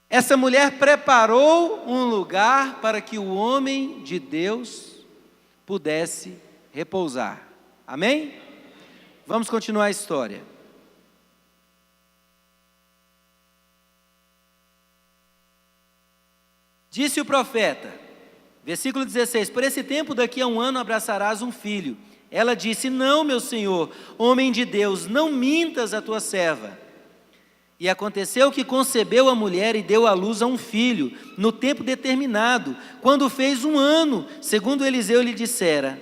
Essa mulher preparou um lugar para que o homem de Deus pudesse repousar. Amém? Vamos continuar a história. Disse o profeta, versículo 16: por esse tempo, daqui a 1 ano, abraçarás um filho. Ela disse: não, meu senhor, homem de Deus, não mintas a tua serva. E aconteceu que concebeu a mulher e deu à luz a um filho, no tempo determinado, quando fez 1 ano, segundo Eliseu lhe dissera.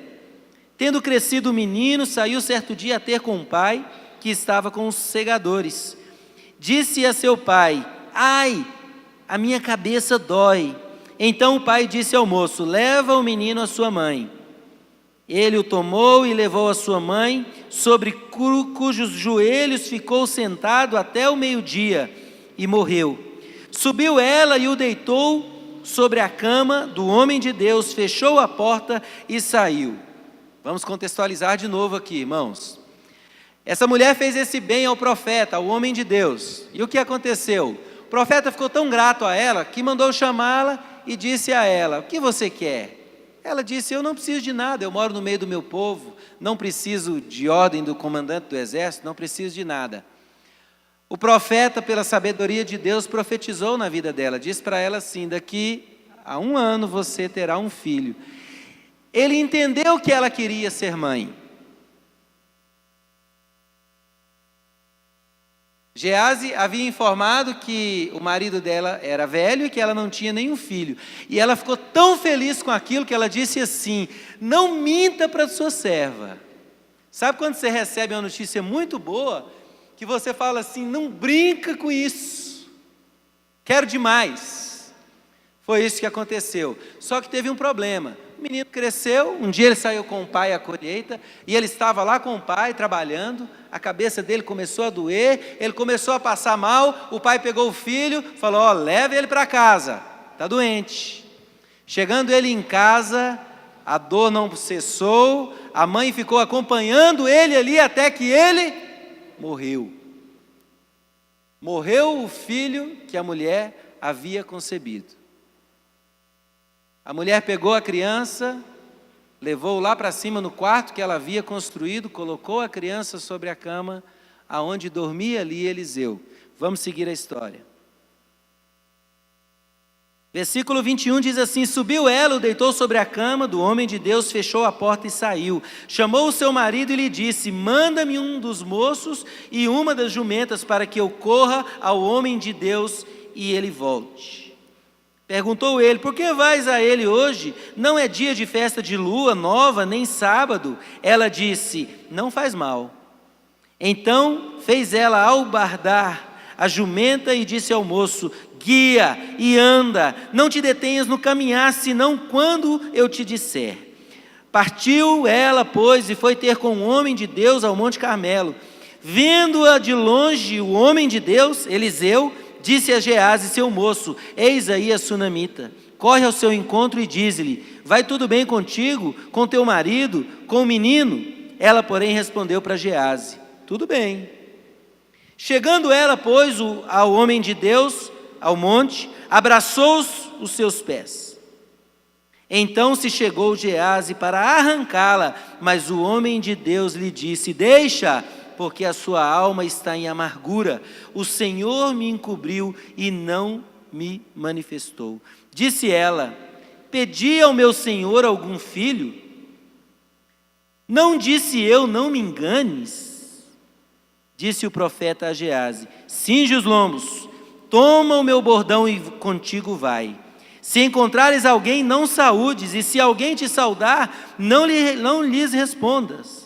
Tendo crescido o menino, saiu certo dia a ter com o pai, que estava com os segadores. Disse a seu pai: ai, a minha cabeça dói. Então o pai disse ao moço: leva o menino à sua mãe. Ele o tomou e levou a sua mãe, sobre cujos joelhos ficou sentado até o meio-dia, e morreu. Subiu ela e o deitou sobre a cama do homem de Deus, fechou a porta e saiu. Vamos contextualizar de novo aqui, irmãos. Essa mulher fez esse bem ao profeta, ao homem de Deus. E o que aconteceu? O profeta ficou tão grato a ela, que mandou chamá-la e disse a ela: o que você quer? Ela disse: eu não preciso de nada, eu moro no meio do meu povo, não preciso de ordem do comandante do exército, não preciso de nada. O profeta, pela sabedoria de Deus, profetizou na vida dela, disse para ela assim: daqui a 1 ano você terá um filho. Ele entendeu que ela queria ser mãe. Geazi havia informado que o marido dela era velho e que ela não tinha nenhum filho. E ela ficou tão feliz com aquilo que ela disse assim: não minta para a sua serva. Sabe quando você recebe uma notícia muito boa, que você fala assim: não brinca com isso, quero demais. Foi isso que aconteceu. Só que teve um problema. O menino cresceu, um dia ele saiu com o pai à colheita, e ele estava lá com o pai trabalhando, a cabeça dele começou a doer, ele começou a passar mal, o pai pegou o filho, falou: ó, leva ele para casa, está doente. Chegando ele em casa, a dor não cessou, a mãe ficou acompanhando ele ali até que ele morreu. Morreu o filho que a mulher havia concebido. A mulher pegou a criança, levou lá para cima no quarto que ela havia construído, colocou a criança sobre a cama, aonde dormia ali Eliseu. Vamos seguir a história. Versículo 21 diz assim: subiu ela, o deitou sobre a cama do homem de Deus, fechou a porta e saiu. Chamou o seu marido e lhe disse: manda-me um dos moços e uma das jumentas, para que eu corra ao homem de Deus e ele volte. Perguntou ele: por que vais a ele hoje? Não é dia de festa de lua nova, nem sábado. Ela disse: não faz mal. Então fez ela albardar a jumenta e disse ao moço: guia e anda, não te detenhas no caminhar, senão quando eu te disser. Partiu ela, pois, e foi ter com o homem de Deus ao Monte Carmelo. Vendo-a de longe o homem de Deus, Eliseu, disse a Geazi, seu moço: eis aí a sunamita, corre ao seu encontro e diz-lhe: vai tudo bem contigo, com teu marido, com o menino? Ela, porém, respondeu para Geazi: tudo bem. Chegando ela, pois, ao homem de Deus, ao monte, abraçou os seus pés. Então se chegou Geazi para arrancá-la, mas o homem de Deus lhe disse: deixa, porque a sua alma está em amargura. O Senhor me encobriu e não me manifestou. Disse ela: pedi ao meu Senhor algum filho? Não disse eu: não me enganes? Disse o profeta a Geazi: cinge os lombos, toma o meu bordão e contigo vai. Se encontrares alguém, não saúdes, e se alguém te saudar, não lhes respondas.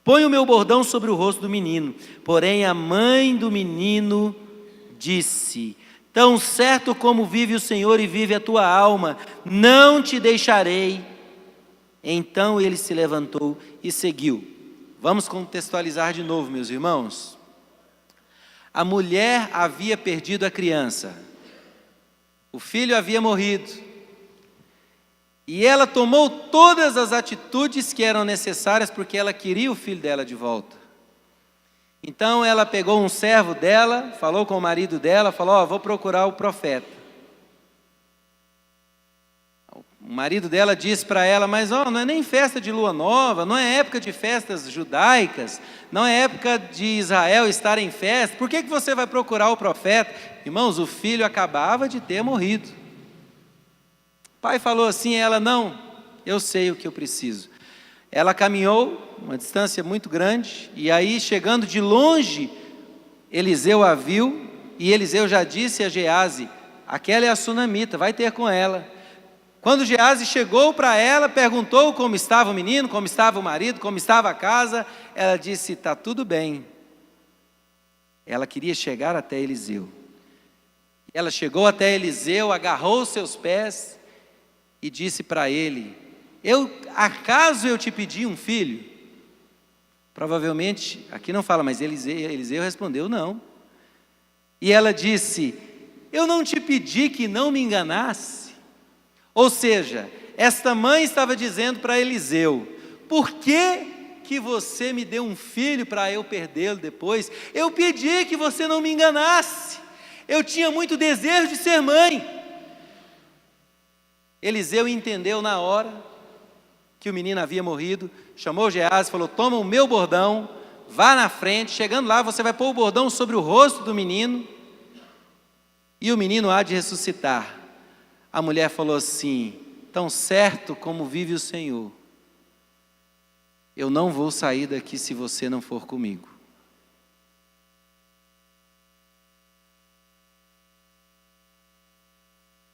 Põe o meu bordão sobre o rosto do menino. Porém a mãe do menino disse: tão certo como vive o Senhor e vive a tua alma, não te deixarei. Então ele se levantou e seguiu. Vamos contextualizar de novo, meus irmãos. A mulher havia perdido a criança. O filho havia morrido. E ela tomou todas as atitudes que eram necessárias porque ela queria o filho dela de volta. Então ela pegou um servo dela, falou com o marido dela, falou: vou procurar o profeta. O marido dela disse para ela: mas não é nem festa de lua nova, não é época de festas judaicas, não é época de Israel estar em festa, por que você vai procurar o profeta? Irmãos, o filho acabava de ter morrido. O pai falou assim a ela: não, eu sei o que eu preciso. Ela caminhou uma distância muito grande, e aí, chegando de longe, Eliseu a viu, e Eliseu já disse a Geazi: aquela é a sunamita, vai ter com ela. Quando Geazi chegou para ela, perguntou como estava o menino, como estava o marido, como estava a casa, ela disse: está tudo bem. Ela queria chegar até Eliseu. Ela chegou até Eliseu, agarrou os seus pés e disse para ele: acaso eu te pedi um filho? Provavelmente, aqui não fala, mas Eliseu respondeu: não. E ela disse: eu não te pedi que não me enganasse. Ou seja, esta mãe estava dizendo para Eliseu: por que você me deu um filho para eu perdê-lo depois? Eu pedi que você não me enganasse, eu tinha muito desejo de ser mãe. Eliseu entendeu na hora que o menino havia morrido, chamou Geazi e falou: toma o meu bordão, vá na frente, chegando lá você vai pôr o bordão sobre o rosto do menino, e o menino há de ressuscitar. A mulher falou assim: tão certo como vive o Senhor, eu não vou sair daqui se você não for comigo.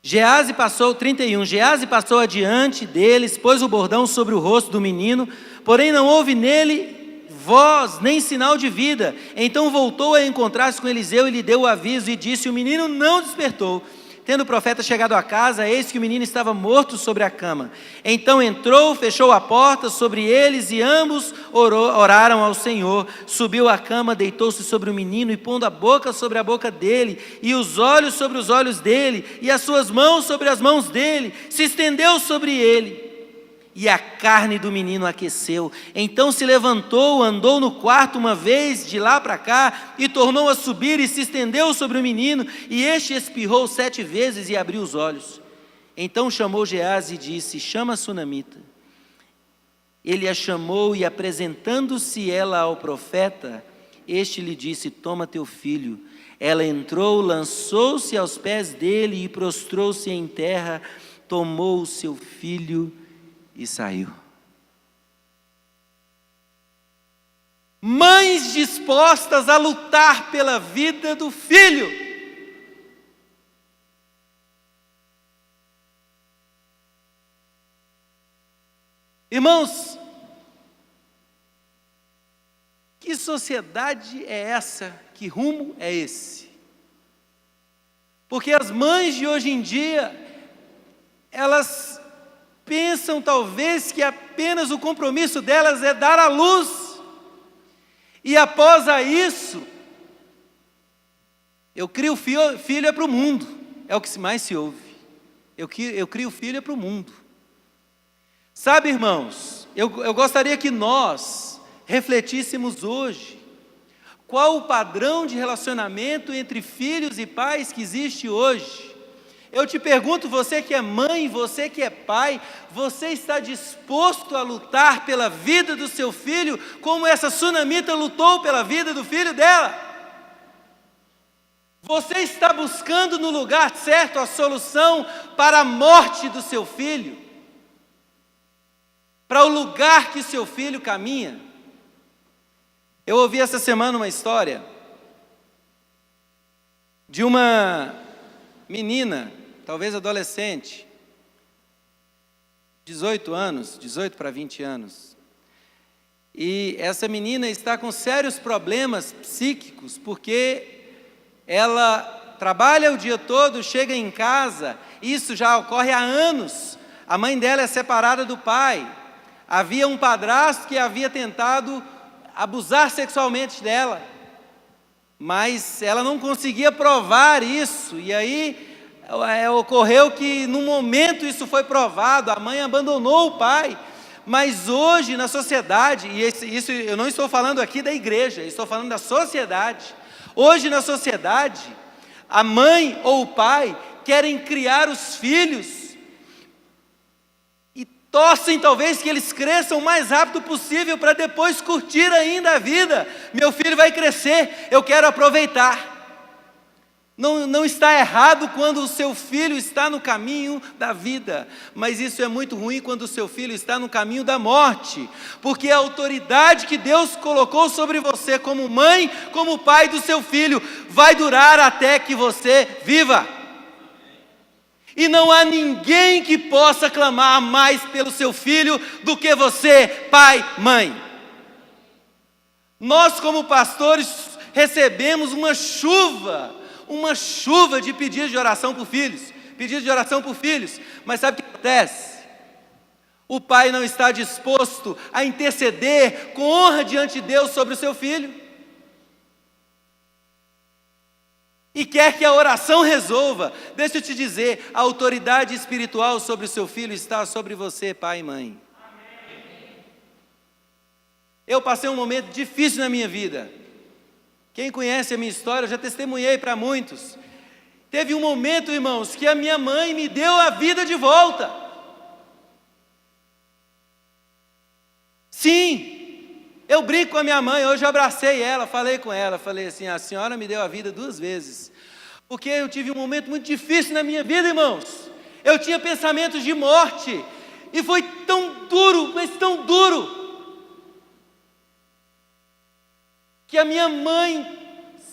Geazi passou, 31, Geazi passou adiante deles, pôs o bordão sobre o rosto do menino, porém não houve nele voz, nem sinal de vida. Então voltou a encontrar-se com Eliseu e lhe deu o aviso e disse: o menino não despertou. Tendo o profeta chegado à casa, eis que o menino estava morto sobre a cama. Então entrou, fechou a porta sobre eles e ambos oraram ao Senhor. Subiu à cama, deitou-se sobre o menino e pondo a boca sobre a boca dele e os olhos sobre os olhos dele e as suas mãos sobre as mãos dele, se estendeu sobre ele. E a carne do menino aqueceu. Então se levantou, andou no quarto uma vez de lá para cá e tornou a subir e se estendeu sobre o menino, e este espirrou 7 vezes e abriu os olhos. Então chamou Geazi e disse: chama a sunamita. Ele a chamou e, apresentando-se ela ao profeta, este lhe disse: toma teu filho. Ela entrou, lançou-se aos pés dele e prostrou-se em terra, tomou o seu filho e saiu. Mães dispostas a lutar pela vida do filho. Irmãos, que sociedade é essa? Que rumo é esse? Porque as mães de hoje em dia, elas pensam talvez que apenas o compromisso delas é dar à luz, e após isso, eu crio filho é para o mundo, é o que mais se ouve, eu crio filho é para o mundo. Sabe, irmãos, eu gostaria que nós refletíssemos hoje, qual o padrão de relacionamento entre filhos e pais que existe hoje. Eu te pergunto, você que é mãe, você que é pai, você está disposto a lutar pela vida do seu filho, como essa sunamita lutou pela vida do filho dela? Você está buscando no lugar certo a solução para a morte do seu filho? Para o lugar que seu filho caminha? Eu ouvi essa semana uma história de uma menina, talvez adolescente, 18 anos, 18 para 20 anos. E essa menina está com sérios problemas psíquicos, porque ela trabalha o dia todo, chega em casa, isso já ocorre há anos. A mãe dela é separada do pai. Havia um padrasto que havia tentado abusar sexualmente dela, mas ela não conseguia provar isso, e aí ocorreu que, num momento, isso foi provado, a mãe abandonou o pai, Mas hoje na sociedade, e isso eu não estou falando aqui da igreja, estou falando da sociedade. Hoje na sociedade, a mãe ou o pai querem criar os filhos e torcem talvez que eles cresçam o mais rápido possível para depois curtir ainda a vida. Meu filho vai crescer, eu quero aproveitar. Não está errado quando o seu filho está no caminho da vida, mas isso é muito ruim quando o seu filho está no caminho da morte, porque a autoridade que Deus colocou sobre você como mãe, como pai do seu filho, vai durar até que você viva. E não há ninguém que possa clamar mais pelo seu filho do que você, pai, mãe. Nós como pastores recebemos uma chuva de pedidos de oração por filhos, mas sabe o que acontece? O pai não está disposto a interceder com honra diante de Deus sobre o seu filho, e quer que a oração resolva. Deixa eu te dizer, a autoridade espiritual sobre o seu filho está sobre você, pai e mãe. Eu passei um momento difícil na minha vida. Quem conhece a minha história, eu já testemunhei para muitos. Teve um momento, irmãos, que a minha mãe me deu a vida de volta. Sim, eu brinco com a minha mãe, hoje eu abracei ela, falei com ela, falei assim, a senhora me deu a vida 2 vezes, porque eu tive um momento muito difícil na minha vida, irmãos. Eu tinha pensamentos de morte, e foi tão duro, mas tão duro, que a minha mãe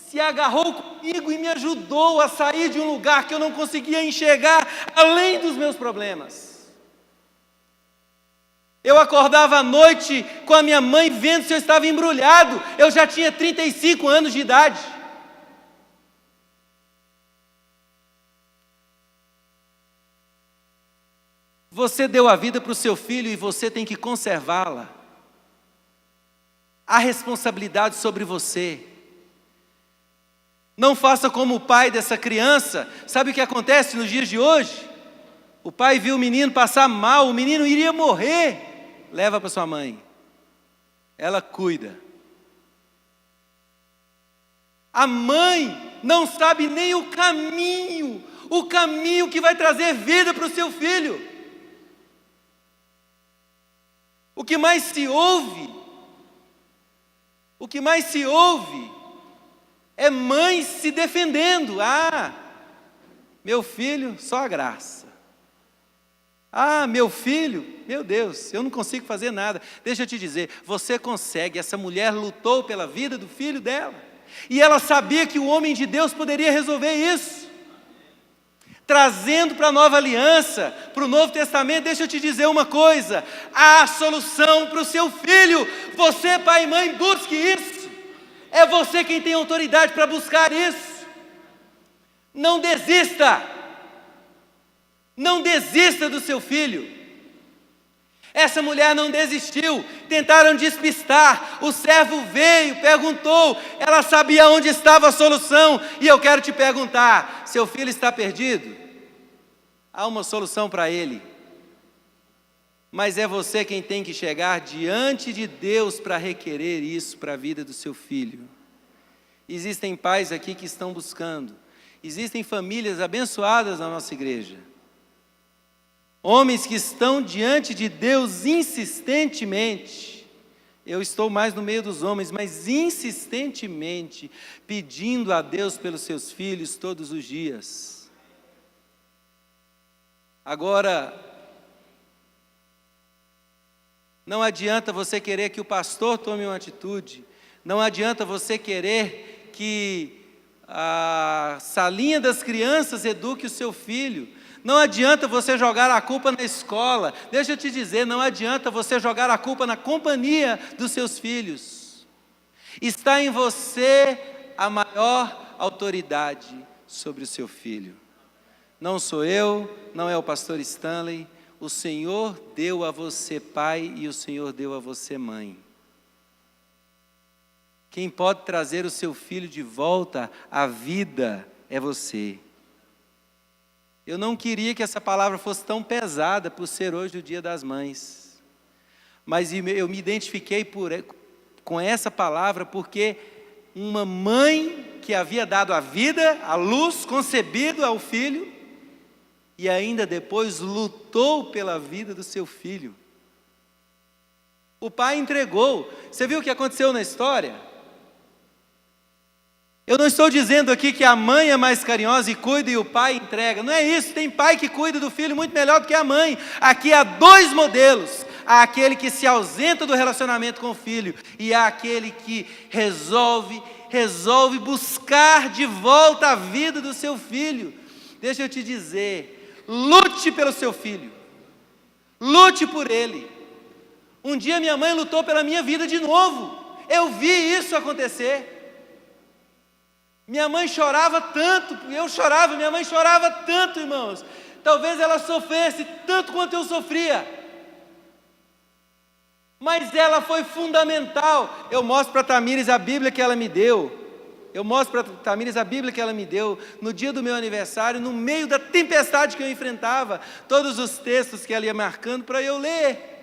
se agarrou comigo e me ajudou a sair de um lugar que eu não conseguia enxergar além dos meus problemas. Eu acordava à noite com a minha mãe vendo se eu estava embrulhado. Eu já tinha 35 anos de idade. Você deu a vida para o seu filho e você tem que conservá-la. A responsabilidade sobre você. Não faça como o pai dessa criança. Sabe o que acontece nos dias de hoje? O pai viu o menino passar mal, o menino iria morrer. Leva para sua mãe. Ela cuida. A mãe não sabe nem o caminho que vai trazer vida para o seu filho. O que mais se ouve é mães se defendendo. Ah, meu filho, só a graça. Ah, meu filho, meu Deus, eu não consigo fazer nada. Deixa eu te dizer, você consegue. Essa mulher lutou pela vida do filho dela, e ela sabia que o homem de Deus poderia resolver isso. Trazendo para a nova aliança, para o Novo Testamento, deixa eu te dizer uma coisa: há solução para o seu filho. Você, pai e mãe, busque isso. É você quem tem autoridade para buscar isso. Não desista. Não desista do seu filho. Essa mulher não desistiu. Tentaram despistar. O servo veio, perguntou. Ela sabia onde estava a solução. E eu quero te perguntar: seu filho está perdido? Há uma solução para ele. Mas é você quem tem que chegar diante de Deus para requerer isso para a vida do seu filho. Existem pais aqui que estão buscando. Existem famílias abençoadas na nossa igreja. Homens que estão diante de Deus insistentemente. Eu estou mais no meio dos homens, mas insistentemente pedindo a Deus pelos seus filhos todos os dias. Agora, não adianta você querer que o pastor tome uma atitude, não adianta você querer que a salinha das crianças eduque o seu filho, não adianta você jogar a culpa na escola, deixa eu te dizer, não adianta você jogar a culpa na companhia dos seus filhos. Está em você a maior autoridade sobre o seu filho. Não sou eu, não é o pastor Stanley. O Senhor deu a você pai e o Senhor deu a você mãe. Quem pode trazer o seu filho de volta à vida é você. Eu não queria que essa palavra fosse tão pesada por ser hoje o Dia das Mães. mas eu me identifiquei com essa palavra, porque uma mãe que havia dado a vida, a luz, concebido ao filho, e ainda depois lutou pela vida do seu filho. O pai entregou. Você viu o que aconteceu na história? Eu não estou dizendo aqui que a mãe é mais carinhosa e cuida e o pai entrega. Não é isso, tem pai que cuida do filho muito melhor do que a mãe. Aqui há dois modelos. Há aquele que se ausenta do relacionamento com o filho e há aquele que resolve buscar de volta a vida do seu filho. Deixa eu te dizer, lute pelo seu filho. Lute por ele. Um dia minha mãe lutou pela minha vida de novo. Eu vi isso acontecer. Minha mãe chorava tanto, eu chorava, minha mãe chorava tanto, irmãos. Talvez ela sofresse tanto quanto eu sofria. Mas ela foi fundamental. Eu mostro para a Tamires a Bíblia que ela me deu. No dia do meu aniversário, no meio da tempestade que eu enfrentava, todos os textos que ela ia marcando para eu ler.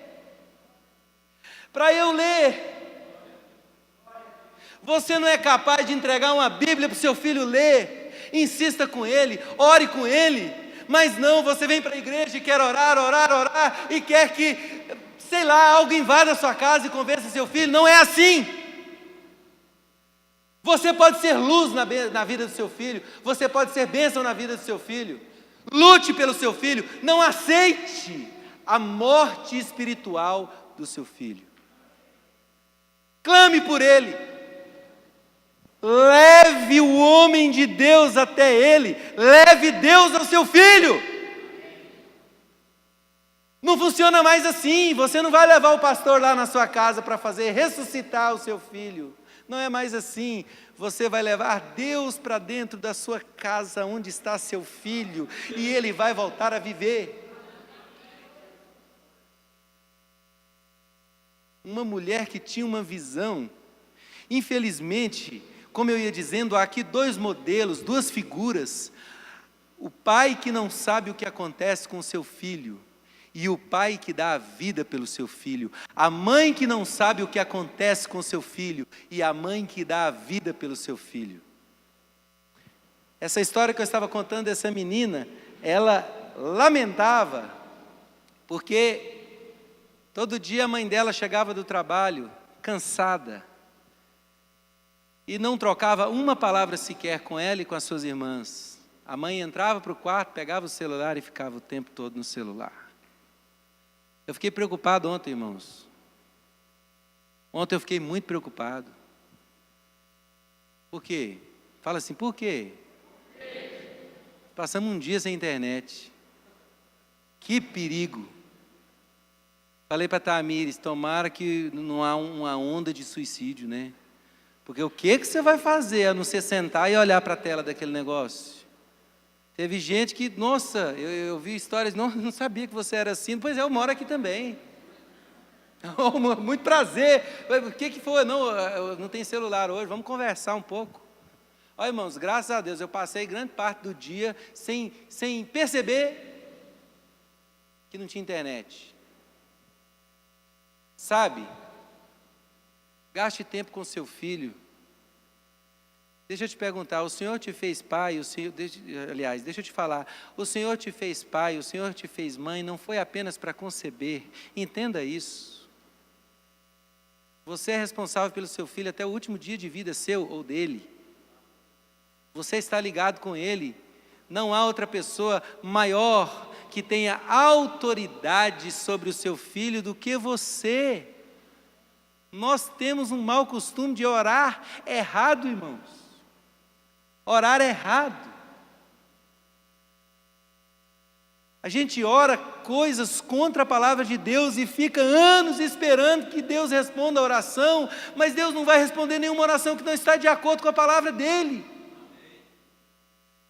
Você não é capaz de entregar uma Bíblia para o seu filho ler? Insista com ele, ore com ele. Mas não, você vem para a igreja e quer orar, e quer que, sei lá, algo invada a sua casa e convença seu filho. Não é assim. Você pode ser luz na vida do seu filho, você pode ser bênção na vida do seu filho. Lute pelo seu filho, não aceite a morte espiritual do seu filho. Clame por ele. Leve o homem de Deus até ele. Leve Deus ao seu filho. Não funciona mais assim. Você não vai levar o pastor lá na sua casa para fazer ressuscitar o seu filho. Não é mais assim. Você vai levar Deus para dentro da sua casa onde está seu filho e ele vai voltar a viver. Uma mulher que tinha uma visão. Infelizmente, como eu ia dizendo, há aqui dois modelos, duas figuras. O pai que não sabe o que acontece com o seu filho e o pai que dá a vida pelo seu filho. A mãe que não sabe o que acontece com o seu filho e a mãe que dá a vida pelo seu filho. Essa história que eu estava contando dessa menina, ela lamentava, porque todo dia a mãe dela chegava do trabalho, cansada, e não trocava uma palavra sequer com ela e com as suas irmãs. A mãe entrava para o quarto, pegava o celular e ficava o tempo todo no celular. Eu fiquei preocupado ontem, irmãos. Ontem eu fiquei muito preocupado. Por quê? Fala assim, por quê? Passamos um dia sem internet. Que perigo. Falei para a Tamires, tomara que não há uma onda de suicídio, né? Porque o que você vai fazer a não ser sentar e olhar para a tela daquele negócio? Teve gente que, nossa, eu vi histórias, não sabia que você era assim. Pois é, eu moro aqui também. Oh, muito prazer. O que foi? Não tem celular hoje, vamos conversar um pouco. Olha, irmãos, graças a Deus, eu passei grande parte do dia sem perceber que não tinha internet. Sabe? Gaste tempo com seu filho. Deixa eu te perguntar, o Senhor te fez pai, deixa eu te falar, o Senhor te fez pai, o Senhor te fez mãe, não foi apenas para conceber, entenda isso. Você é responsável pelo seu filho até o último dia de vida seu ou dele. Você está ligado com ele, não há outra pessoa maior que tenha autoridade sobre o seu filho do que você. Nós temos um mau costume de orar errado, irmãos. Orar errado. A gente ora coisas contra a palavra de Deus e fica anos esperando que Deus responda a oração, mas Deus não vai responder nenhuma oração que não está de acordo com a palavra dEle.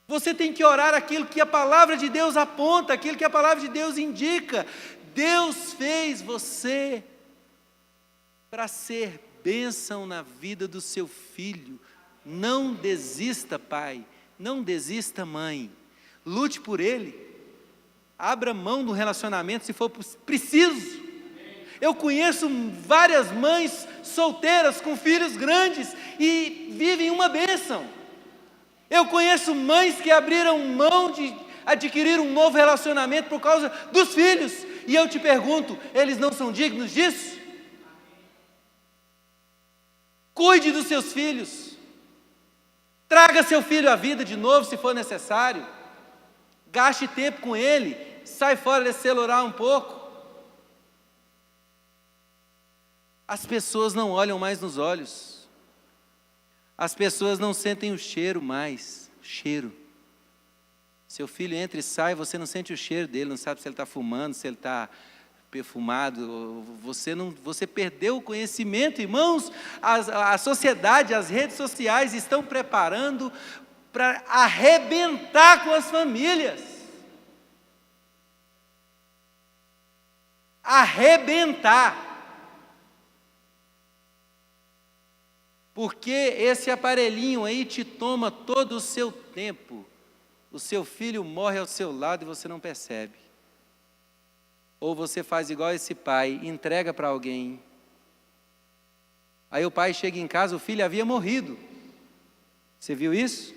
Você tem que orar aquilo que a palavra de Deus aponta, aquilo que a palavra de Deus indica. Deus fez você para ser bênção na vida do seu filho. Não desista, pai, não desista, mãe. Lute por ele. Abra mão do relacionamento se for preciso. Eu conheço várias mães solteiras com filhos grandes e vivem uma bênção. Eu conheço mães que abriram mão de adquirir um novo relacionamento por causa dos filhos. E eu te pergunto, eles não são dignos disso? Cuide dos seus filhos. Traga seu filho à vida de novo, se for necessário. Gaste tempo com ele. Sai fora desse celular um pouco. As pessoas não olham mais nos olhos. As pessoas não sentem o cheiro mais. Cheiro. Seu filho entra e sai, você não sente o cheiro dele, não sabe se ele está fumando, se ele está perfumado. Você perdeu o conhecimento, irmãos. A sociedade, as redes sociais estão preparando para arrebentar com as famílias. Arrebentar. Porque esse aparelhinho aí te toma todo o seu tempo. O seu filho morre ao seu lado e você não percebe. Ou você faz igual esse pai, entrega para alguém. Aí o pai chega em casa, o filho havia morrido. Você viu isso?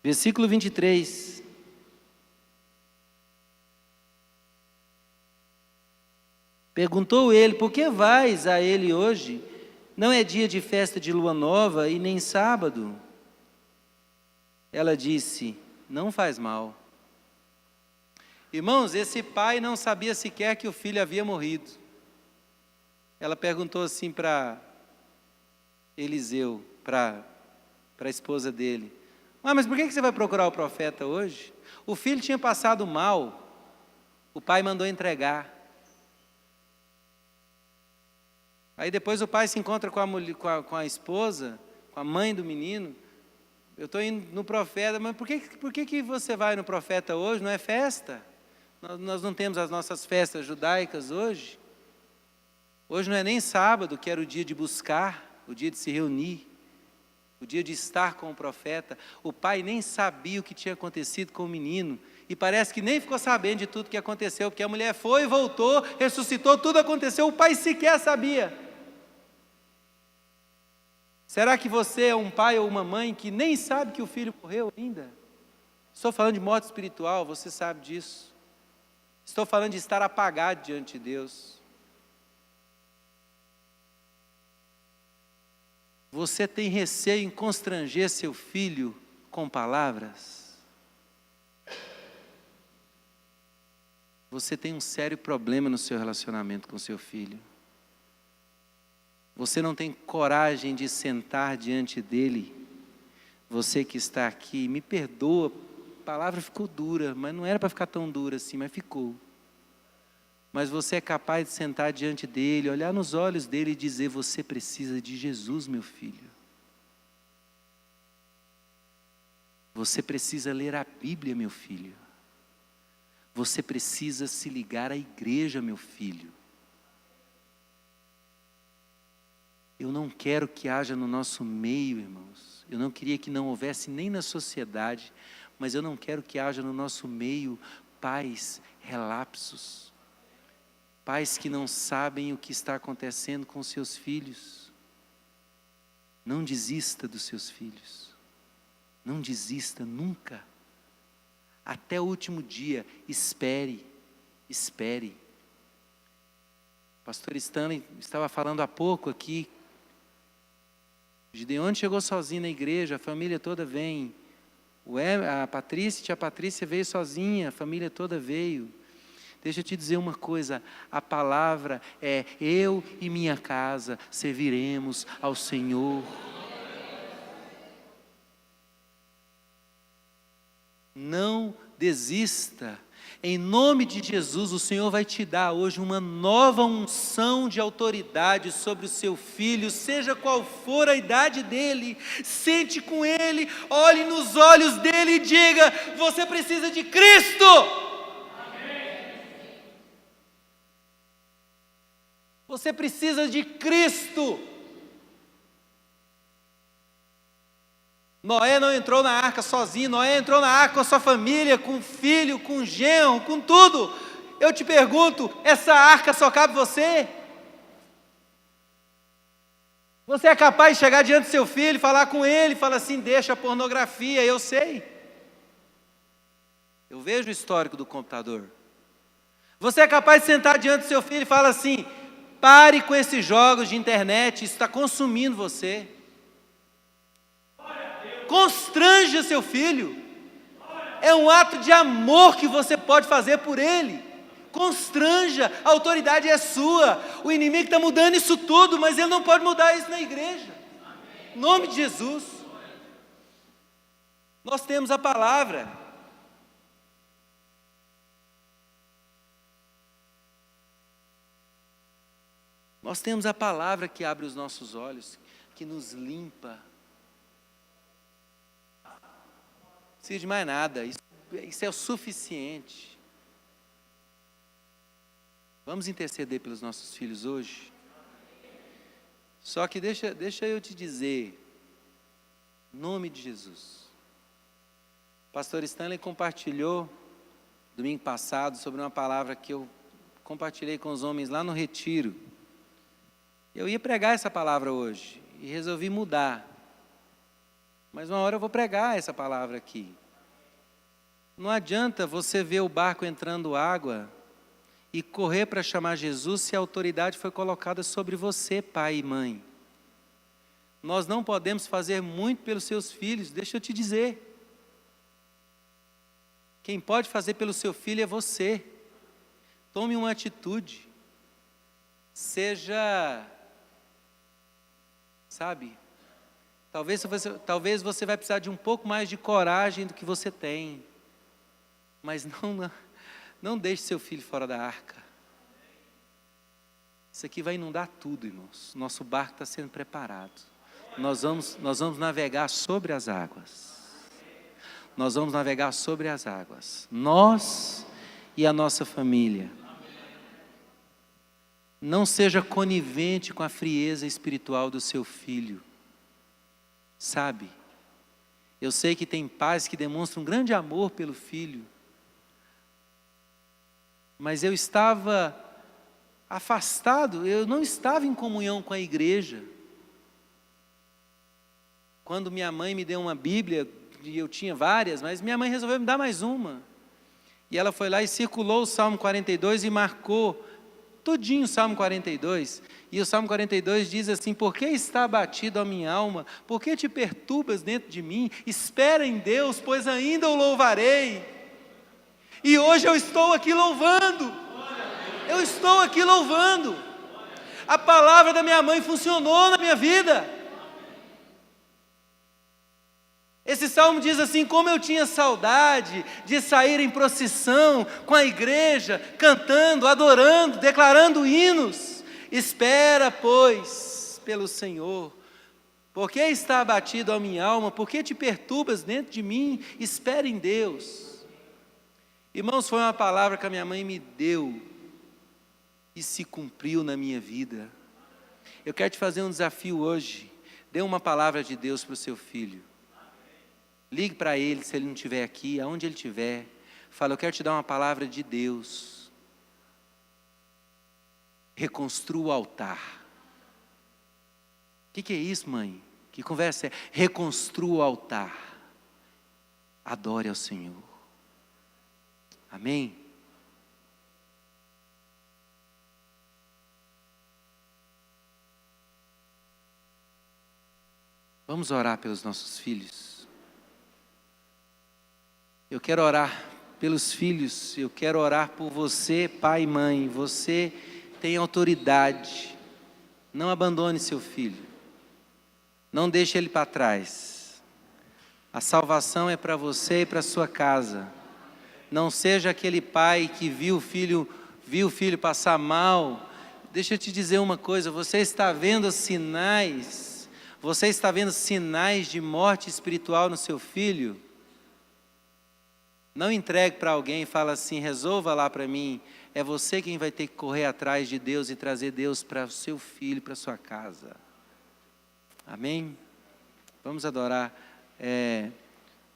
Versículo 23. Perguntou ele, por que vais a ele hoje? Não é dia de festa de lua nova e nem sábado. Ela disse, não faz mal. Irmãos, esse pai não sabia sequer que o filho havia morrido. Ela perguntou assim para Eliseu, para a esposa dele. Mas por que você vai procurar o profeta hoje? O filho tinha passado mal, o pai mandou entregar. Aí depois o pai se encontra com a esposa, com a mãe do menino. Eu estou indo no profeta, mas por que você vai no profeta hoje? Não é festa? Nós não temos as nossas festas judaicas hoje? Hoje não é nem sábado, que era o dia de buscar, o dia de se reunir, o dia de estar com o profeta. O pai nem sabia o que tinha acontecido com o menino. E parece que nem ficou sabendo de tudo que aconteceu, porque a mulher foi, voltou, ressuscitou, tudo aconteceu, o pai sequer sabia. Será que você é um pai ou uma mãe que nem sabe que o filho morreu ainda? Estou falando de morte espiritual, você sabe disso. Estou falando de estar apagado diante de Deus. Você tem receio em constranger seu filho com palavras? Você tem um sério problema no seu relacionamento com seu filho. Você não tem coragem de sentar diante dele. Você que está aqui, me perdoa, a palavra ficou dura, mas não era para ficar tão dura assim, mas ficou. Mas você é capaz de sentar diante dele, olhar nos olhos dele e dizer, você precisa de Jesus, meu filho. Você precisa ler a Bíblia, meu filho. Você precisa se ligar à igreja, meu filho. Eu não quero que haja no nosso meio, irmãos. Eu não queria que não houvesse nem na sociedade, mas eu não quero que haja no nosso meio pais relapsos. Pais que não sabem o que está acontecendo com seus filhos. Não desista dos seus filhos. Não desista nunca. Até o último dia, espere. Pastor Stanley estava falando há pouco aqui. Gideone chegou sozinho na igreja, a família toda vem. A tia Patrícia veio sozinha, a família toda veio. Deixa eu te dizer uma coisa, a palavra é, eu e minha casa serviremos ao Senhor. Não desista. Em nome de Jesus, o Senhor vai te dar hoje uma nova unção de autoridade sobre o seu filho, seja qual for a idade dele. Sente com ele, olhe nos olhos dele e diga, você precisa de Cristo. Amém. Você precisa de Cristo. Noé não entrou na arca sozinho, Noé entrou na arca com a sua família, com o filho, com o genro, com tudo. Eu te pergunto, essa arca só cabe você? Você é capaz de chegar diante do seu filho, falar com ele, falar assim, deixa a pornografia, eu sei. Eu vejo o histórico do computador. Você é capaz de sentar diante do seu filho e falar assim, pare com esses jogos de internet, isso está consumindo você. Constranja seu filho. É um ato de amor que você pode fazer por ele. Constranja, a autoridade é sua. O inimigo está mudando isso tudo, mas ele não pode mudar isso na igreja. Em nome de Jesus. Nós temos a palavra. Nós temos a palavra que abre os nossos olhos, que nos limpa. Não precisa de mais nada, isso é o suficiente. Vamos interceder pelos nossos filhos hoje? Só que deixa eu te dizer, em nome de Jesus. O pastor Stanley compartilhou, domingo passado, sobre uma palavra que eu compartilhei com os homens lá no retiro. Eu ia pregar essa palavra hoje, e resolvi mudar. Mas uma hora eu vou pregar essa palavra aqui. Não adianta você ver o barco entrando água e correr para chamar Jesus se a autoridade foi colocada sobre você, pai e mãe. Nós não podemos fazer muito pelos seus filhos, deixa eu te dizer. Quem pode fazer pelo seu filho é você. Tome uma atitude. Seja, sabe... Talvez você vai precisar de um pouco mais de coragem do que você tem. Mas não deixe seu filho fora da arca. Isso aqui vai inundar tudo, irmãos. Nosso barco está sendo preparado. Nós vamos navegar sobre as águas. Nós vamos navegar sobre as águas. Nós e a nossa família. Não seja conivente com a frieza espiritual do seu filho. Sabe, eu sei que tem pais que demonstram um grande amor pelo filho, mas eu estava afastado, eu não estava em comunhão com a igreja. Quando minha mãe me deu uma Bíblia, e eu tinha várias, mas minha mãe resolveu me dar mais uma. E ela foi lá e circulou o Salmo 42 e marcou tudinho o Salmo 42, e o Salmo 42 diz assim, por que está abatido a minha alma? Por que te perturbas dentro de mim? Espera em Deus, pois ainda o louvarei. E hoje eu estou aqui louvando. Eu estou aqui louvando. A palavra da minha mãe funcionou na minha vida. Esse salmo diz assim, como eu tinha saudade de sair em procissão com a igreja, cantando, adorando, declarando hinos. Espera, pois, pelo Senhor. Por que está abatido a minha alma? Por que te perturbas dentro de mim? Espera em Deus. Irmãos, foi uma palavra que a minha mãe me deu e se cumpriu na minha vida. Eu quero te fazer um desafio hoje. Dê uma palavra de Deus para o seu filho. Ligue para ele, se ele não estiver aqui, aonde ele estiver. Fala, eu quero te dar uma palavra de Deus. Reconstrua o altar. O que é isso, mãe? Que conversa é? Reconstrua o altar. Adore ao Senhor. Amém? Vamos orar pelos nossos filhos. Eu quero orar pelos filhos, eu quero orar por você, pai e mãe. Você tem autoridade. Não abandone seu filho. Não deixe ele para trás. A salvação é para você e para sua casa. Não seja aquele pai que viu o filho passar mal. Deixa eu te dizer uma coisa, você está vendo sinais de morte espiritual no seu filho? Não entregue para alguém e fala assim, resolva lá para mim. É você quem vai ter que correr atrás de Deus e trazer Deus para o seu filho, para a sua casa. Amém? Vamos adorar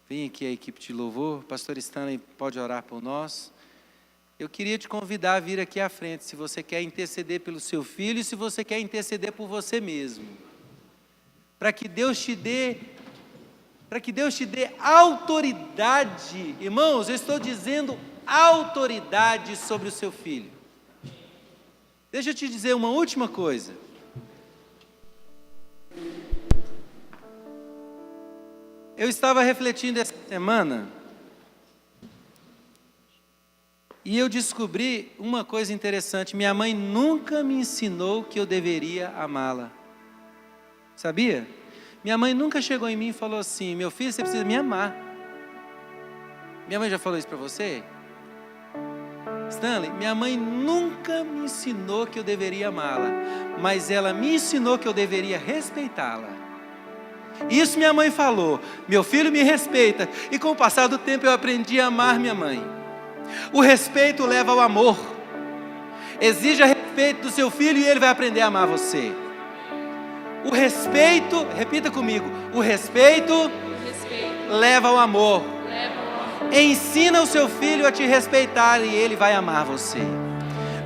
Vem aqui a equipe de louvor. Pastor Stanley pode orar por nós. Eu queria te convidar a vir aqui à frente, se você quer interceder pelo seu filho e se você quer interceder por você mesmo. Para que Deus te dê autoridade. Irmãos, eu estou dizendo autoridade sobre o seu filho. Deixa eu te dizer uma última coisa. Eu estava refletindo essa semana e eu descobri uma coisa interessante. Minha mãe nunca me ensinou que eu deveria amá-la. Sabia? Minha mãe nunca chegou em mim e falou assim: meu filho, você precisa me amar. Minha mãe já falou isso para você? Stanley, minha mãe nunca me ensinou que eu deveria amá-la, mas ela me ensinou que eu deveria respeitá-la. Isso minha mãe falou: meu filho, me respeita. E com o passar do tempo eu aprendi a amar minha mãe. O respeito leva ao amor. Exija respeito do seu filho e ele vai aprender a amar você. O respeito, repita comigo, o respeito leva ao amor. Ensina o seu filho a te respeitar e ele vai amar você.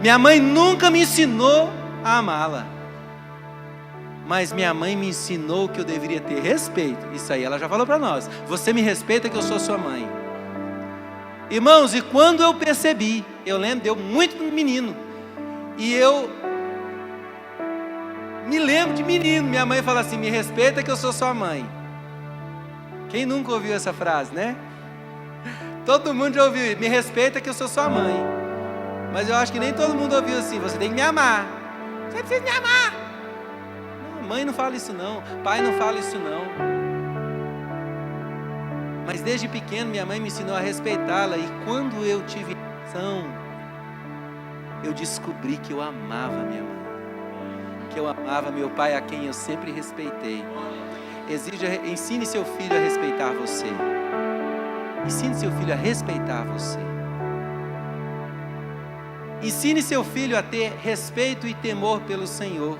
Minha mãe nunca me ensinou a amá-la, mas minha mãe me ensinou que eu deveria ter respeito. Isso aí ela já falou para nós: você me respeita que eu sou sua mãe. Irmãos, e quando eu percebi, eu lembro, deu muito menino, e eu me lembro de menino, minha mãe fala assim: me respeita que eu sou sua mãe. Quem nunca ouviu essa frase, né? Todo mundo já ouviu: me respeita que eu sou sua mãe. Mas eu acho que nem todo mundo ouviu assim: você tem que me amar. Você precisa me amar. Não, mãe não fala isso não, pai não fala isso não. Mas desde pequeno minha mãe me ensinou a respeitá-la. E quando eu tive ação, eu descobri que eu amava minha mãe, que eu amava meu pai, a quem eu sempre respeitei. Ensine seu filho a respeitar você. Ensine seu filho a respeitar você. Ensine seu filho a ter respeito e temor pelo Senhor,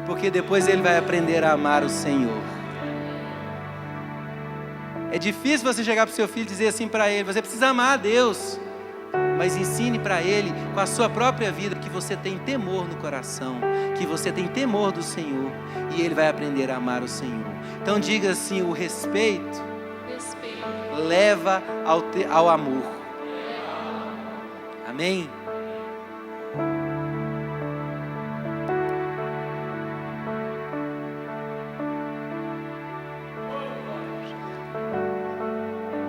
porque depois ele vai aprender a amar o Senhor. É difícil você chegar para o seu filho e dizer assim para ele: você precisa amar a Deus. Mas ensine para ele, com a sua própria vida, que você tem temor no coração, que você tem temor do Senhor, e ele vai aprender a amar o Senhor. Então diga assim: o respeito leva ao amor. Amém?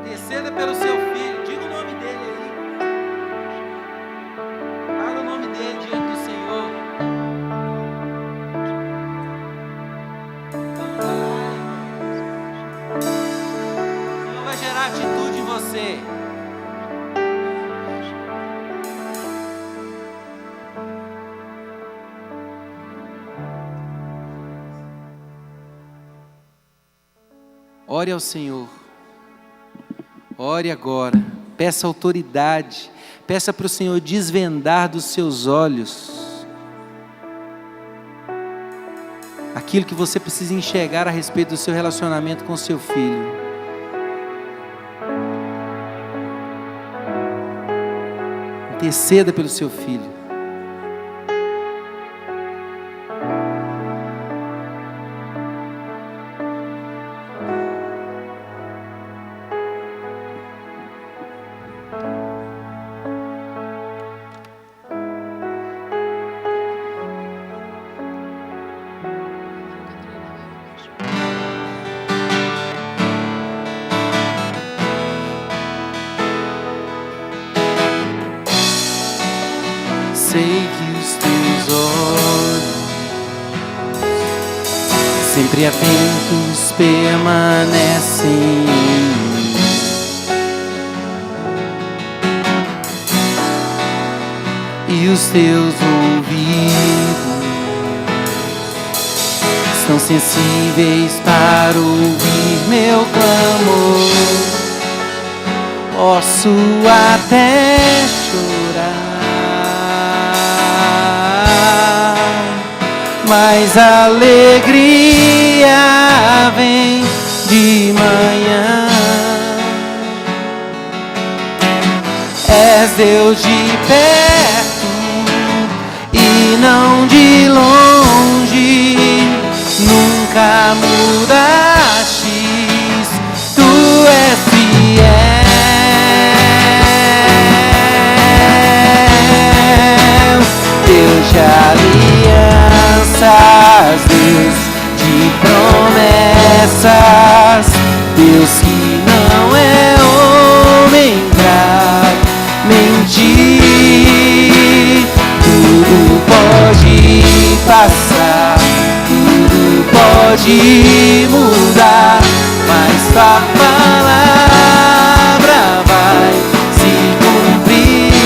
Interceda pelo seu filho, diga o nome dele aí. Fala o nome dele diante do Senhor. O Senhor vai gerar atitude em você. Ore ao Senhor. Ore agora, peça autoridade, peça para o Senhor desvendar dos seus olhos aquilo que você precisa enxergar a respeito do seu relacionamento com seu filho. Interceda pelo seu filho. Sei que os teus olhos sempre atentos permanecem em mim. E os teus ouvidos estão sensíveis para ouvir meu clamor. Posso até chorar, mas a alegria vem de manhã. Deus de perto e não de longe, nunca mudastes, tu és fiel. Deus de alianças, Deus de promessas, Deus que não é homem pra mentir. Tudo pode passar, tudo pode mudar, mas tua palavra vai se cumprir.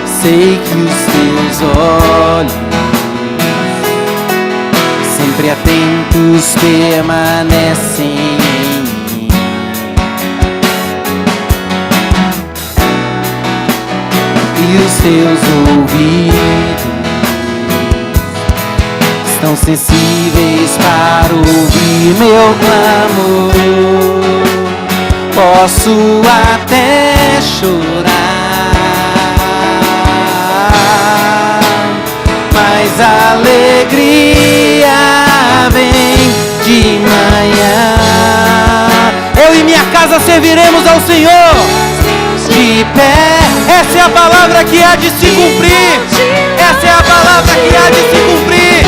Sei que os teus olhos, sempre atentos, permanecem em mim. E os teus ouvidos estão sensíveis para ouvir meu clamor. Posso até chorar, mas a alegria vem de manhã. Eu e minha casa serviremos ao Senhor. De pé, essa é a palavra que há de se cumprir. Essa é a palavra que há de se cumprir.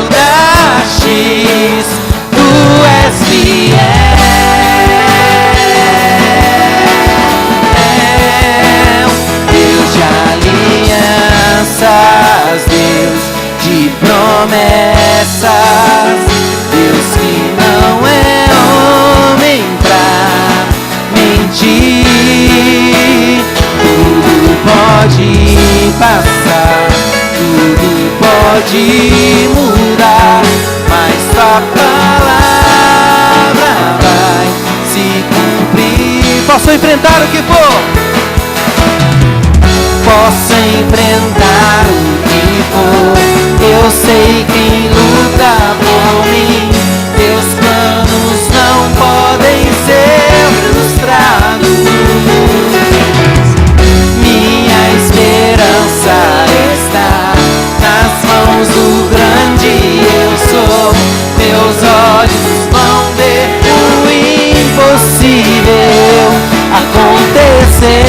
Mudastes, tu és fiel. Deus de alianças, Deus de promessas, Deus que não é homem pra mentir. Tudo pode passar, tudo pode mudar, mas tua palavra vai se cumprir. Posso enfrentar o que for, posso enfrentar o que for. Eu sei quem luta por mim. Teus planos não podem ser frustrados. Minha esperança está nas mãos do grande eu sou. Meus olhos vão ver o impossível acontecer.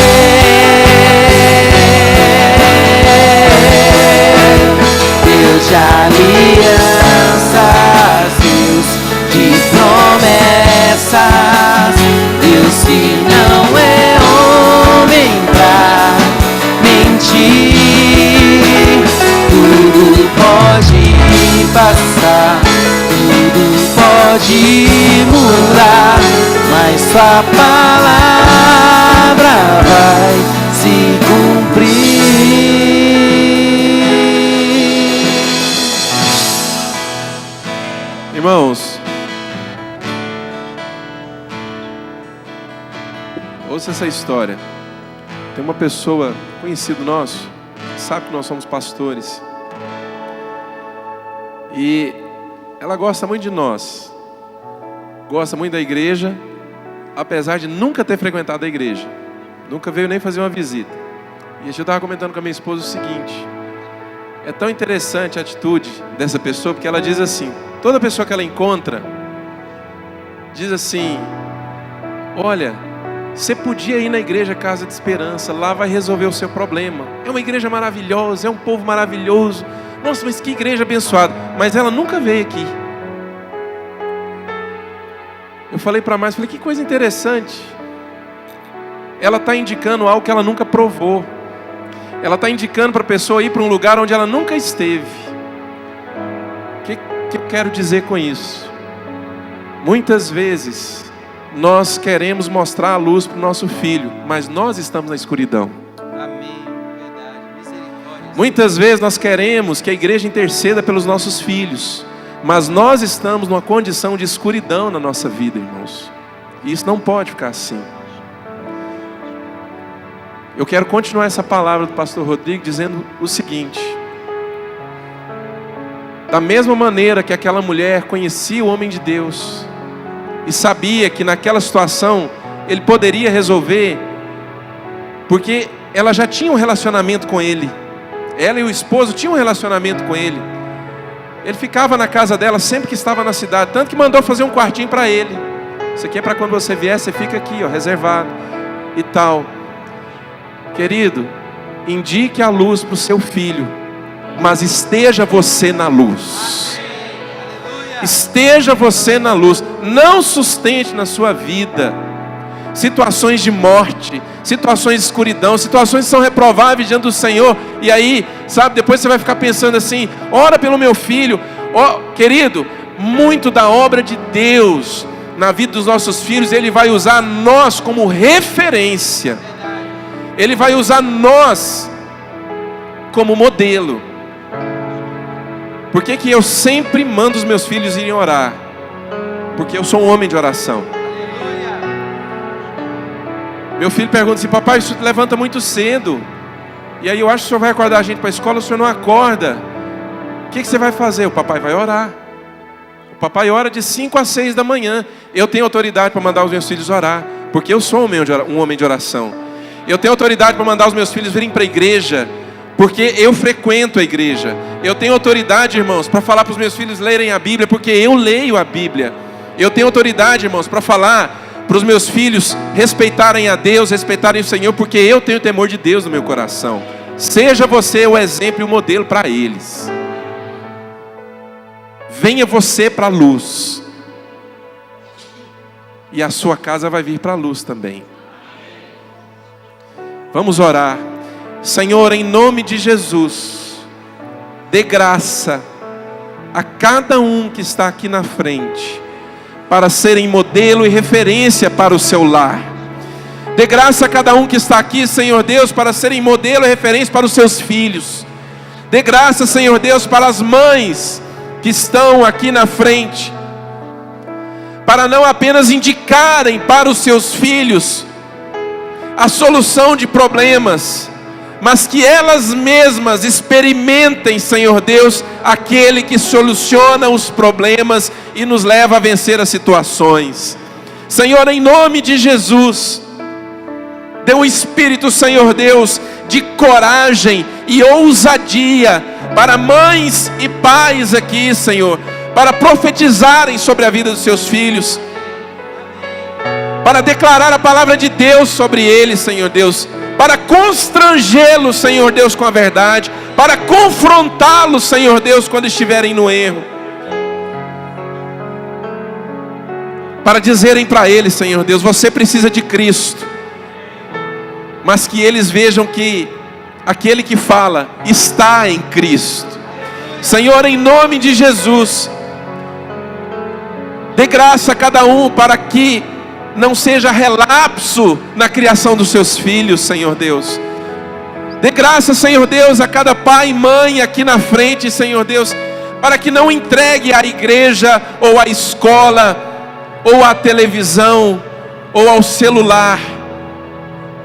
Deus de alianças, Deus de promessas, Deus que não é homem pra mentir. Tudo pode passar, tudo pode mudar, mas sua palavra vai se cumprir. Irmãos, ouça essa história. Tem uma pessoa conhecido nosso, sabe que nós somos pastores, e ela gosta muito de nós, gosta muito da igreja, apesar de nunca ter frequentado a igreja, nunca veio nem fazer uma visita. E eu estava comentando com a minha esposa o seguinte: é tão interessante a atitude dessa pessoa, porque ela diz assim, toda pessoa que ela encontra diz assim: olha, você podia ir na igreja Casa de Esperança, lá vai resolver o seu problema. É uma igreja maravilhosa, é um povo maravilhoso. Nossa, mas que igreja abençoada. Mas ela nunca veio aqui. Eu falei para a Márcia, falei, que coisa interessante. Ela está indicando algo que ela nunca provou. Ela está indicando para a pessoa ir para um lugar onde ela nunca esteve. O que eu quero dizer com isso? Muitas vezes nós queremos mostrar a luz para o nosso filho, mas nós estamos na escuridão. Amém. Verdade. Misericórdia. Muitas vezes nós queremos que a igreja interceda pelos nossos filhos, mas nós estamos numa condição de escuridão na nossa vida, irmãos. E isso não pode ficar assim. Eu quero continuar essa palavra do pastor Rodrigo dizendo o seguinte: da mesma maneira que aquela mulher conhecia o homem de Deus, e sabia que naquela situação ele poderia resolver, porque ela já tinha um relacionamento com ele. Ela e o esposo tinham um relacionamento com ele. Ele ficava na casa dela sempre que estava na cidade, tanto que mandou fazer um quartinho para ele. Isso aqui é para quando você vier, você fica aqui, ó, reservado e tal. Querido, indique a luz para o seu filho, mas esteja você na luz. Esteja você na luz. Não sustente na sua vida situações de morte, situações de escuridão, situações que são reprováveis diante do Senhor. E aí, sabe, depois você vai ficar pensando assim: ora pelo meu filho. Querido, muito da obra de Deus na vida dos nossos filhos, Ele vai usar nós como referência. Ele vai usar nós como modelo. Por que que eu sempre mando os meus filhos irem orar? Porque eu sou um homem de oração. Meu filho pergunta assim: papai, o senhor levanta muito cedo, e aí eu acho que o senhor vai acordar a gente para a escola, o senhor não acorda. O que você vai fazer? O papai vai orar. O papai ora de 5 a 6 da manhã. Eu tenho autoridade para mandar os meus filhos orar, porque eu sou um homem de oração. Eu tenho autoridade para mandar os meus filhos virem para a igreja, porque eu frequento a igreja. Eu tenho autoridade, irmãos, para falar para os meus filhos lerem a Bíblia, porque eu leio a Bíblia. Eu tenho autoridade, irmãos, para falar para os meus filhos respeitarem a Deus, respeitarem o Senhor, porque eu tenho temor de Deus no meu coração. Seja você o exemplo e o modelo para eles. Venha você para a luz, e a sua casa vai vir para a luz também. Vamos orar. Senhor, em nome de Jesus, dê graça a cada um que está aqui na frente, para serem modelo e referência para o seu lar. Dê graça a cada um que está aqui, Senhor Deus, para serem modelo e referência para os seus filhos. Dê graça, Senhor Deus, para as mães que estão aqui na frente, para não apenas indicarem para os seus filhos a solução de problemas, mas que elas mesmas experimentem, Senhor Deus, aquele que soluciona os problemas e nos leva a vencer as situações. Senhor, em nome de Jesus, dê um espírito, Senhor Deus, de coragem e ousadia para mães e pais aqui, Senhor, para profetizarem sobre a vida dos seus filhos, para declarar a palavra de Deus sobre eles, Senhor Deus, para constrangê-los, Senhor Deus, com a verdade, para confrontá-los, Senhor Deus, quando estiverem no erro, para dizerem para eles, Senhor Deus, você precisa de Cristo, mas que eles vejam que aquele que fala está em Cristo. Senhor, em nome de Jesus, dê graça a cada um para que não seja relapso na criação dos seus filhos, Senhor Deus. Dê graça, Senhor Deus, a cada pai e mãe aqui na frente, Senhor Deus, para que não entregue à igreja, ou à escola, ou à televisão, ou ao celular,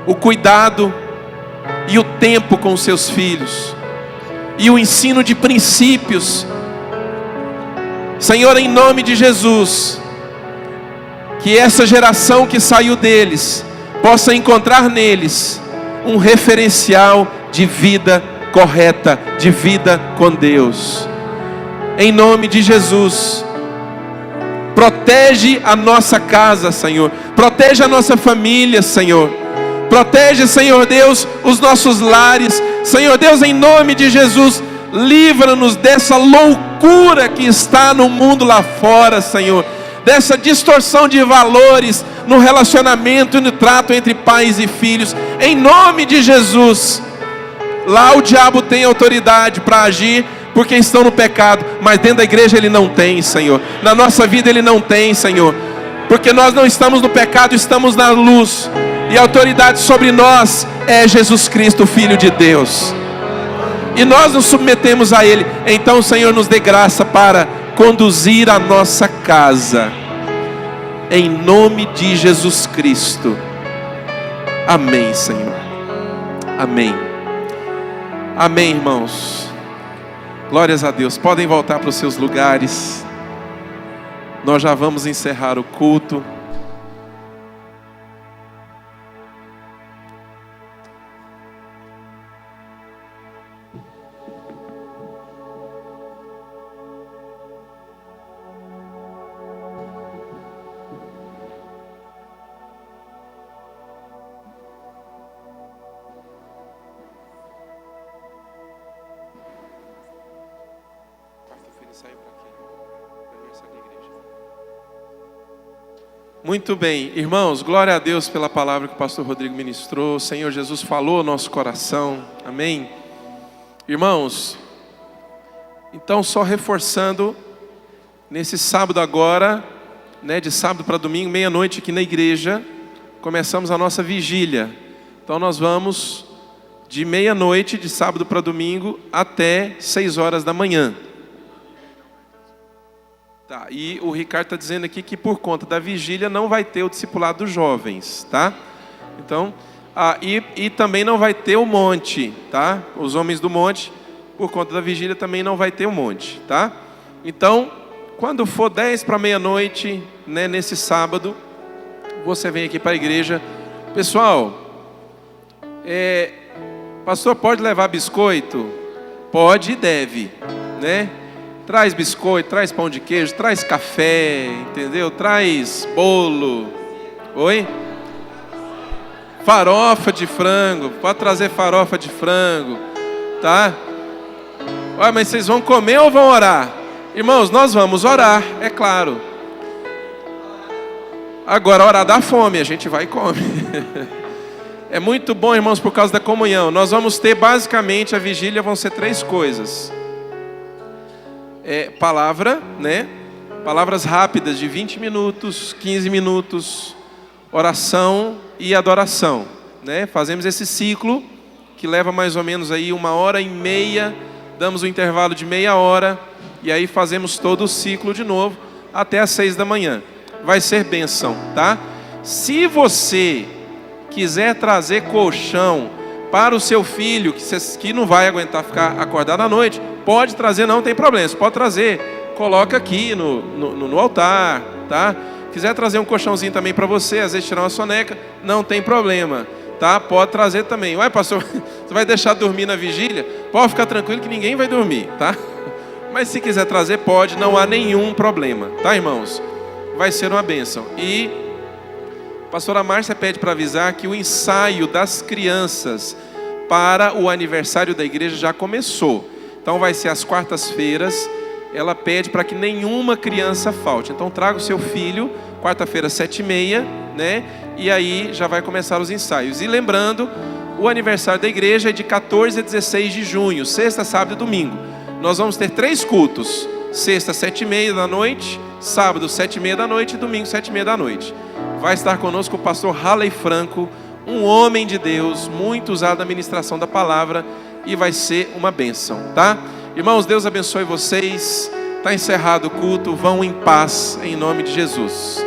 o cuidado e o tempo com os seus filhos, e o ensino de princípios. Senhor, em nome de Jesus, que essa geração que saiu deles possa encontrar neles um referencial de vida correta, de vida com Deus. Em nome de Jesus, protege a nossa casa, Senhor. Protege a nossa família, Senhor. Protege, Senhor Deus, os nossos lares. Senhor Deus, em nome de Jesus, livra-nos dessa loucura que está no mundo lá fora, Senhor. Dessa distorção de valores no relacionamento e no trato entre pais e filhos. Em nome de Jesus. Lá o diabo tem autoridade para agir porque estão no pecado, mas dentro da igreja ele não tem, Senhor. Na nossa vida ele não tem, Senhor, porque nós não estamos no pecado, estamos na luz, e a autoridade sobre nós é Jesus Cristo, Filho de Deus, e nós nos submetemos a Ele. Então, Senhor, nos dê graça para conduzir a nossa casa, em nome de Jesus Cristo. Amém, Senhor. Amém. Amém, irmãos. Glórias a Deus. Podem voltar para os seus lugares. Nós já vamos encerrar o culto. Muito bem, irmãos, glória a Deus pela palavra que o pastor Rodrigo ministrou. O Senhor Jesus falou ao nosso coração, amém? Irmãos, então só reforçando, nesse sábado agora, né, de sábado para domingo, meia-noite aqui na igreja, começamos a nossa vigília. Então nós vamos de meia-noite, de sábado para domingo, até 6 horas da manhã. Tá, e o Ricardo está dizendo aqui que por conta da vigília não vai ter o discipulado dos jovens, tá? Então, e também não vai ter o monte, tá? Os homens do monte, por conta da vigília também não vai ter o monte, tá? Então, quando for 10 para meia-noite, né, nesse sábado, você vem aqui para a igreja. Pessoal, pastor, pode levar biscoito? Pode e deve, né? Traz biscoito, traz pão de queijo, traz café, entendeu? Traz bolo. Oi? Farofa de frango. Pode trazer farofa de frango, tá? Ué, mas vocês vão comer ou vão orar? Irmãos, nós vamos orar, é claro. Agora, orar dá fome, a gente vai e come. É muito bom, irmãos, por causa da comunhão. Nós vamos ter, basicamente, a vigília vão ser 3 coisas. Palavra, né? Palavras rápidas de 20 minutos, 15 minutos, oração e adoração, né? Fazemos esse ciclo que leva mais ou menos aí 1h30, damos um intervalo de meia hora e aí fazemos todo o ciclo de novo até às 6 da manhã. Vai ser bênção, tá? Se você quiser trazer colchão para o seu filho, que não vai aguentar ficar acordado à noite, pode trazer, não tem problema. Você pode trazer, coloca aqui no altar, tá? Quiser trazer um colchãozinho também para você, às vezes tirar uma soneca, não tem problema, tá? Pode trazer também. Ué, pastor, você vai deixar dormir na vigília? Pode ficar tranquilo que ninguém vai dormir, tá? Mas se quiser trazer, pode, não há nenhum problema, tá, irmãos? Vai ser uma bênção. E a pastora Márcia pede para avisar que o ensaio das crianças para o aniversário da igreja já começou. Então vai ser às quartas-feiras. Ela pede para que nenhuma criança falte. Então traga o seu filho, quarta-feira, 7h30, né? E aí já vai começar os ensaios. E lembrando, o aniversário da igreja é de 14 a 16 de junho, sexta, sábado e domingo. Nós vamos ter 3 cultos. Sexta, 7h30 da noite, sábado, 7h30 da noite e domingo, 7h30 da noite. Vai estar conosco o pastor Halley Franco, um homem de Deus, muito usado na ministração da palavra, e vai ser uma bênção, tá? Irmãos, Deus abençoe vocês. Está encerrado o culto, vão em paz, em nome de Jesus.